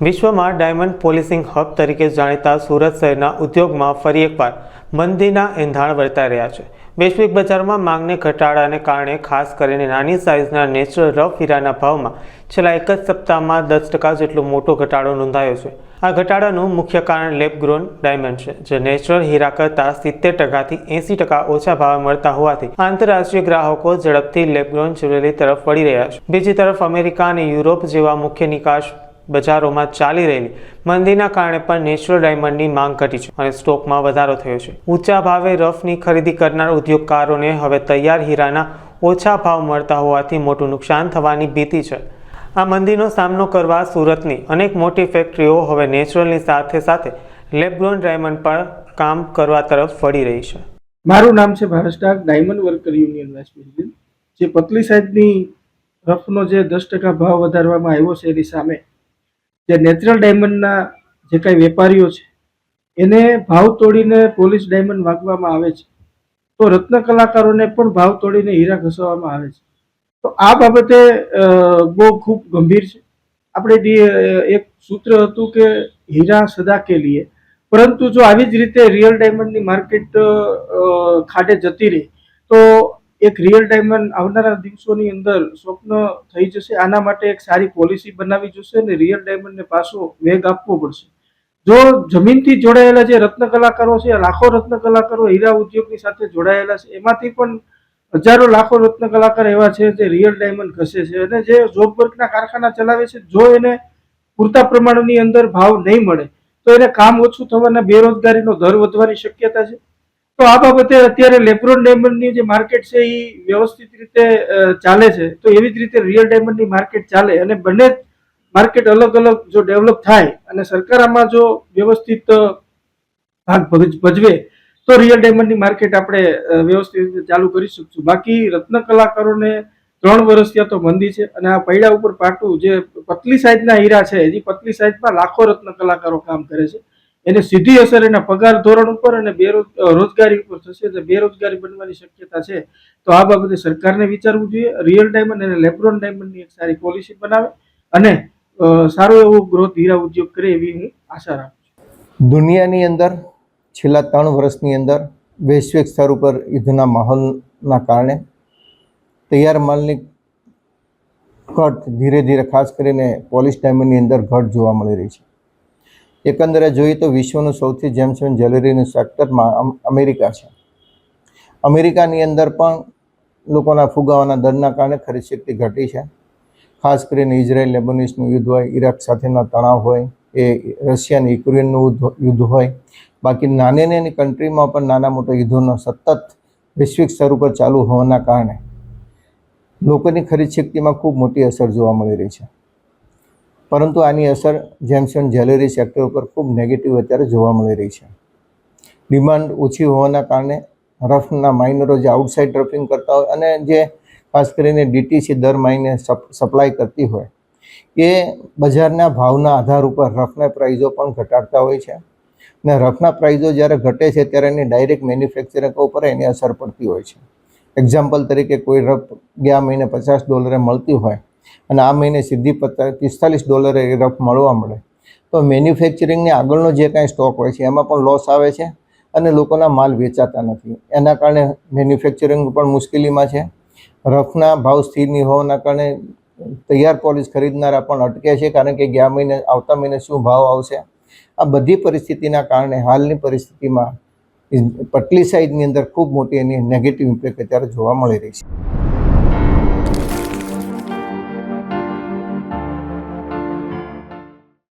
વિશ્વમાં diamond polishing hub તરીકે જાણીતા સુરત શહેરના ઉદ્યોગમાં ફરી એકવાર મંદીના એંધાણ વર્તાઈ રહ્યા છે. વૈશ્વિક બજારમાં માંગને ઘટાડાને કારણે ખાસ કરીને નાની સાઇઝના નેચરલ રફ હીરાના ભાવમાં છેલ્લા એક જ સપ્તાહમાં 10% જેટલો મોટો ઘટાડો નોંધાયો છે. આ ઘટાડાનું મુખ્ય કારણ લેબ ગ્રોન ડાયમંડ છે, જે નેચરલ હીરા કરતાં 70%થી 80% ઓછા ભાવે મળતા હોવાથી આંતરરાષ્ટ્રીય ગ્રાહકો ઝડપથી લેબ ગ્રોન જ્વેલરી તરફ વળી રહ્યા છે. બીજી તરફ અમેરિકા અને યુરોપ જેવા મુખ્ય નિકાસ બજારોમાં ચાલી રહેલી મંદીના કારણે પણ નેચરલ ડાયમંડની માંગ ઘટી છે અને સ્ટોકમાં વધારો થયો છે. ઊંચા ભાવે રફની ખરીદી કરનાર ઉદ્યોગકારોને હવે તૈયાર હીરાના ઓછા ભાવ મળતા હોવાથી મોટું નુકસાન થવાની ભીતિ છે. આ મંદીનો સામનો કરવા સુરતની અનેક મોટી ફેક્ટરીઓ હવે નેચરલની સાથે સાથે લેબગ્રોન ડાયમંડ પર કામ કરવા તરફ વળી રહી છે. મારું નામ છે ભારત સ્ટાક, diamond worker union vice president. જે પતલી સાઇઝની રફનો જે 10% ભાવ વધારવામાં આવ્યો છે એની સામે જે નેચરલ ડાયમંડના જે કાંઈ વેપારીઓ છે એને ભાવ તોડીને પોલિશ ડાયમંડ માગવામાં આવે છે, તો રત્ન કલાકારોને પણ ભાવ તોડીને હીરા ઘસવામાં આવે છે. તો આ બાબતે બહુ ખૂબ ગંભીર છે. આપણે એક સૂત્ર હતું કે હીરા સદા કે લીએ, પરંતુ જો આવી જ રીતે રિયલ ડાયમંડની માર્કેટ ખાડે જતી રહી તો એક રિયલ ડાયમંડ આવનારા દિવસોની અંદર સ્વપ્ન થઈ જશે. આના માટે એક સારી પોલિસી બનાવવી જોશે અને રિયલ ડાયમંડને પાછો વેગ આપવો પડશે. જો જમીનથી જોડાયેલા જે રત્ન કલાકારો છે, લાખો રત્ન કલાકારો હીરા ઉદ્યોગની સાથે જોડાયેલા છે, એમાંથી પણ હજારો લાખો રત્ન કલાકાર એવા છે જે રિયલ ડાયમંડ ઘસે છે અને જે જોબ વર્કના કારખાના ચલાવે છે. જો એને પૂરતા પ્રમાણની અંદર ભાવ નહીં મળે તો એને કામ ઓછું થવાના, બેરોજગારીનો દર વધવાની શક્યતા છે. તો આ બાબતે અત્યારે લેબ્રોન ડાયમંડની જે માર્કેટ છે એ વ્યવસ્થિત રીતે ચાલે છે, તો એવી જ રીતે રિયલ ડાયમંડની માર્કેટ ચાલે અને બંને માર્કેટ અલગ અલગ જો ડેવલપ થાય અને સરકાર આમાં જો વ્યવસ્થિત ભાગ ભજવે તો રિયલ ડાયમંડની માર્કેટ આપણે વ્યવસ્થિત રીતે ચાલુ કરી શકશું. બાકી રત્ન કલાકારોને 3 વર્ષ ત્યાં તો મંદી છે અને આ પૈડા ઉપર પાટું જે પતલી સાઇઝના હીરા છે, એ પતલી સાઇઝમાં લાખો રત્ન કલાકારો કામ કરે છે. એને સીધી અસર એના પગાર ધોરણ ઉપર અને રોજગારી ઉપર થશે, એટલે બેરોજગારી બનવાની શક્યતા છે. તો આ બાબતે સરકારને વિચારવું જોઈએ. રિયલ ડાયમંડ અને લેબ્રોન ડાયમંડની એક સારી પોલિસી બનાવે અને સારો એવો ગ્રોથ હીરા ઉદ્યોગ કરે એવી હું આશા રાખું છું. દુનિયાની અંદર છેલ્લા 3 વર્ષની અંદર વૈશ્વિક સ્તર ઉપર યુદ્ધના માહોલના કારણે તૈયાર માલની ઘટ ધીરે ધીરે ખાસ કરીને પોલિશ ડાયમંડની અંદર ઘટ જોવા મળી રહી છે. એકંદરે જોઈએ તો વિશ્વનું સૌથી જેમ્સ એન્ડ જ્વેલરીનું સેક્ટરમાં અમેરિકા છે. અમેરિકાની અંદર પણ લોકોના ફુગાવાના દરના કારણે ખરીદ શક્તિ ઘટી છે. ખાસ કરીને ઇઝરાયલ લેબનોનનું યુદ્ધ હોય, ઇરાક સાથેનો તણાવ હોય, એ રશિયા અને યુક્રેનનું યુદ્ધ હોય, બાકી નાની નાની કન્ટ્રીમાં પણ નાના મોટા યુદ્ધોનો સતત વૈશ્વિક સ્તર ઉપર ચાલુ હોવાના કારણે લોકોની ખરીદ શક્તિમાં ખૂબ મોટી અસર જોવા મળી રહી છે. પરંતુ આની અસર જેમ્સ એન્ડ જ્વેલરી સેક્ટર ઉપર ખૂબ નેગેટિવ અત્યારે જોવા મળી રહી છે. ડિમાન્ડ ઓછી હોવાના કારણે રફના માઇનરો જે આઉટસાઇડ રફિંગ કરતા હોય અને જે ખાસ કરીને ડીટીસી દર મહિને સપ્લાય કરતી હોય, એ બજારના ભાવના આધાર ઉપર રફના પ્રાઇઝો પણ ઘટાડતા હોય છે. અને રફના પ્રાઇઝો જ્યારે ઘટે છે ત્યારે એની ડાયરેક્ટ મેન્યુફેક્ચરિંગ ઉપર એની અસર પડતી હોય છે. એક્ઝામ્પલ તરીકે કોઈ રફ ગયા મહિને $50 મળતી હોય અને આ મહિને સીધી $45 એ રફ મળવા મળે, તો મેન્યુફેક્ચરિંગને આગળનો જે કાંઈ સ્ટોક હોય છે એમાં પણ લોસ આવે છે અને લોકોના માલ વેચાતા નથી. એના કારણે મેન્યુફેક્ચરિંગ પણ મુશ્કેલીમાં છે. રફના ભાવ સ્થિર નહીં હોવાના કારણે તૈયાર પોલિશ ખરીદનારા પણ અટકે છે, કારણ કે ગયા મહિને આવતા મહિને શું ભાવ આવશે. આ બધી પરિસ્થિતિના કારણે હાલની પરિસ્થિતિમાં પતલી સાઇઝની અંદર ખૂબ મોટી એની નેગેટિવ ઇમ્પેક્ટ અત્યારે જોવા મળી રહી છે.